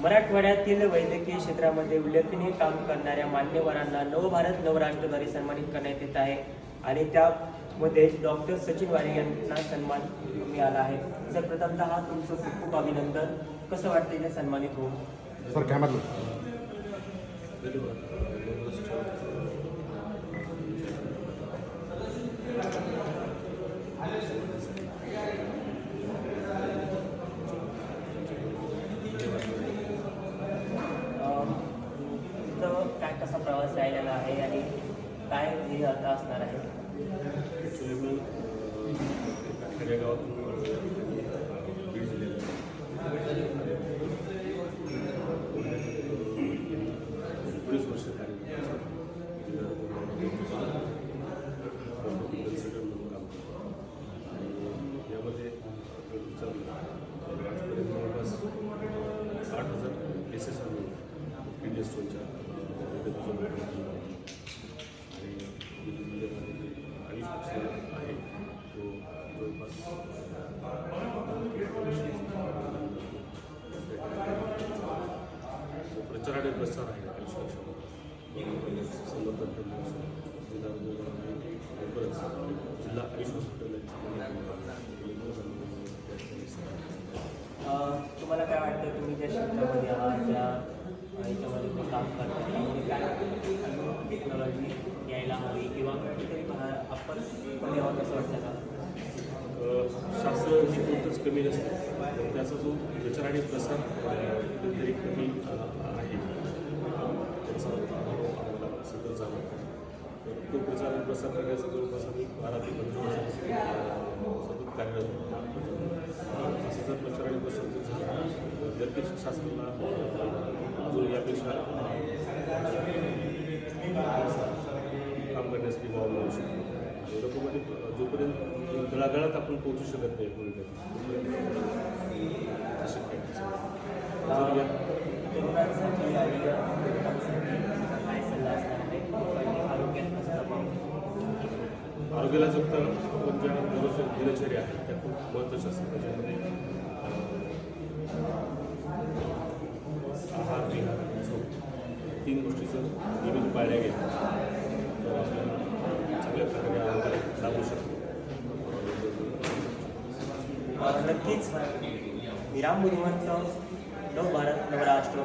मराठवाड्यातील वैद्यकीय क्षेत्रामध्ये उल्लेखनीय काम करणाऱ्या मान्यवरांना नवभारत नवराष्ट्रद्वारे सन्मानित करण्यात येत आहे आणि त्यामध्ये डॉक्टर सचिन वारे यांना सन्मान मिळाला आहे. सर, प्रथमतः तुमचं खूप खूप अभिनंदन. कसं वाटतं इथे सन्मानित होऊन? सर काय म्हटलं? काय कसा प्रवास राहिलेला आहे आणि काय हे आता असणार आहे? ॲक्च्युली मी खेडेगावातून बीड जिल्ह्याला 19 वर्ष कार्य कन्सल्टंट म्हणून काम करतो आणि यामध्ये विचारलं आजपर्यंत जवळपास 60,000 केसेस आम्ही किडनी स्टोनच्या आहे तो जवळपास प्रचार आणि प्रसार आहे आयुष्यामध्ये संवर्धन जिल्हा लवकरच जिल्हा आयुष हॉस्पिटल तुम्हाला काय वाटतं, तुम्ही ज्या क्षेत्रामध्ये आहात, ज्या ह्याच्यामध्ये तुम्ही काम करता, त्यामध्ये काय टेक्नॉलॉजी यायला हवी किंवा कुठेतरी आपण कमी आहोत असं वाटतं का? शास्त्र जितकंच कमी नसतं, त्याचा जो प्रचार आणि प्रसार कुठेतरी कमी आहे त्याचा आम्हाला सतत झाला. तर तो प्रचार आणि प्रसार करण्याचा जवळपास आम्ही 12 ते 15 वर्षांपासून सतत कार्यरत होतो. असं जर प्रचार आणि प्रसार जर झाला तर शासनाला अजून यापेक्षा काम करण्यासाठी वाव मिळू शकतो. लोकांमध्ये जोपर्यंत तळागाळात आपण पोहोचू शकत नाही तोपर्यंत शक्य आरोग्याला जगताना आपण ज्या दिनचर्या आहेत त्या खूप महत्त्वाच्या असतात. त्याच्यामध्ये आहार, विहार आणि झोप 3 गोष्टी जर नियमित पाळल्या गेल्या तर आपल्याला चांगल्या प्रकारे आरोग्याला लागू शकतो. नक्कीच. विराम बुद्धिमत्ता नवभारत नवराष्ट्र.